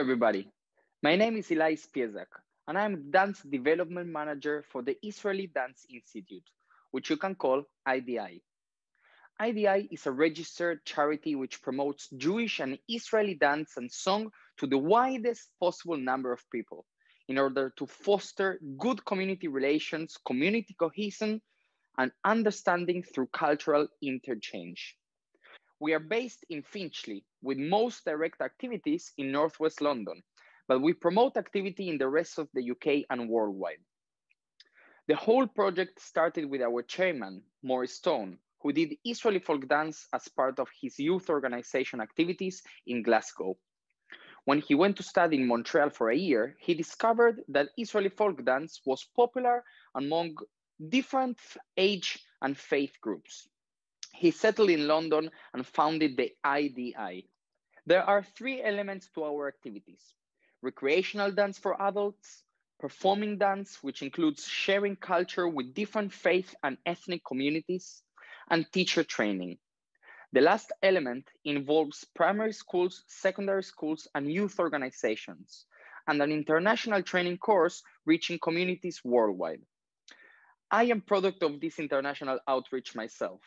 everybody. My name is Ilai Spiezak, and I'm Dance Development Manager for the Israeli Dance Institute, which you can call IDI. IDI is a registered charity which promotes Jewish and Israeli dance and song to the widest possible number of people in order to foster good community relations, community cohesion, and understanding through cultural interchange. We are based in Finchley with most direct activities in Northwest London, but we promote activity in the rest of the UK and worldwide. The whole project started with our chairman, Maurice Stone, who did Israeli folk dance as part of his youth organization activities in Glasgow. When he went to study in Montreal for a year, he discovered that Israeli folk dance was popular among different age and faith groups. He settled in London and founded the IDI. There are three elements to our activities: recreational dance for adults, performing dance, which includes sharing culture with different faith and ethnic communities, and teacher training. The last element involves primary schools, secondary schools, and youth organizations, and an international training course reaching communities worldwide. I am product of this international outreach myself.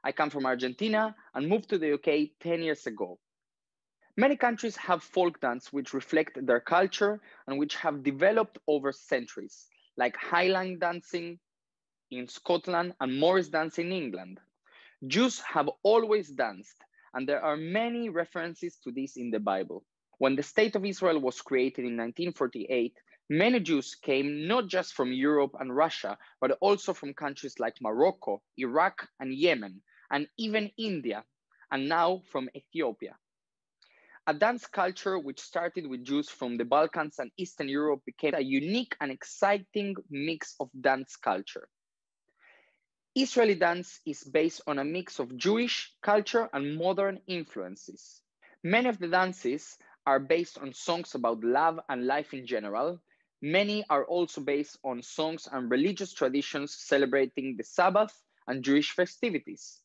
I come from Argentina and moved to the UK 10 years ago. Many countries have folk dance which reflect their culture and which have developed over centuries, like Highland dancing in Scotland and Morris dance in England. Jews have always danced, and there are many references to this in the Bible. When the State of Israel was created in 1948, many Jews came not just from Europe and Russia, but also from countries like Morocco, Iraq, and Yemen, and even India, and now from Ethiopia. A dance culture which started with Jews from the Balkans and Eastern Europe became a unique and exciting mix of dance culture. Israeli dance is based on a mix of Jewish culture and modern influences. Many of the dances are based on songs about love and life in general. Many are also based on songs and religious traditions celebrating the Sabbath and Jewish festivities.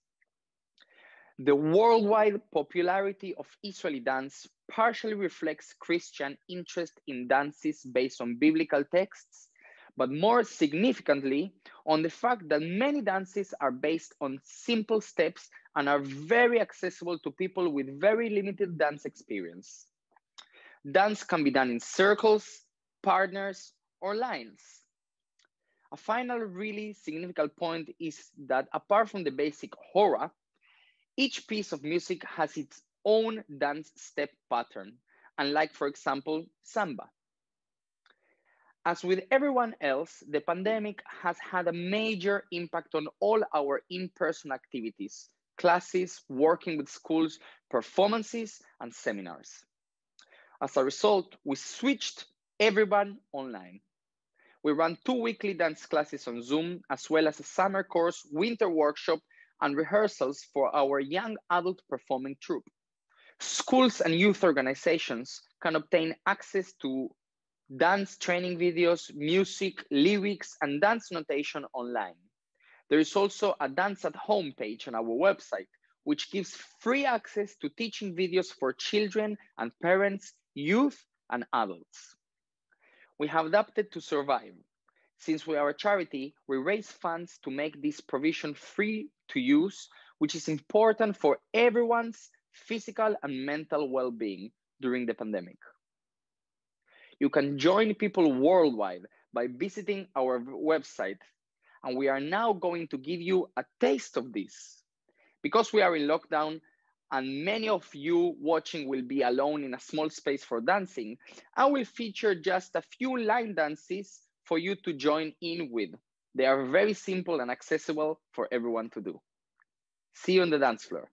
The worldwide popularity of Israeli dance partially reflects Christian interest in dances based on biblical texts, but more significantly, on the fact that many dances are based on simple steps and are very accessible to people with very limited dance experience. Dance can be done in circles, partners, or lines. A final really significant point is that apart from the basic hora, each piece of music has its own dance step pattern, unlike, for example, samba. As with everyone else, the pandemic has had a major impact on all our in-person activities, classes, working with schools, performances, and seminars. As a result, we switched everyone online. We ran 2 weekly dance classes on Zoom, as well as a summer course, winter workshop, and rehearsals for our young adult performing troupe. Schools and youth organizations can obtain access to dance training videos, music, lyrics, and dance notation online. There is also a Dance at Home page on our website, which gives free access to teaching videos for children and parents, youth, and adults. We have adapted to survive. Since we are a charity, we raise funds to make this provision free to use, which is important for everyone's physical and mental well-being during the pandemic. You can join people worldwide by visiting our website, and we are now going to give you a taste of this. Because we are in lockdown and many of you watching will be alone in a small space for dancing, I will feature just a few line dances for you to join in with. They are very simple and accessible for everyone to do. See you on the dance floor.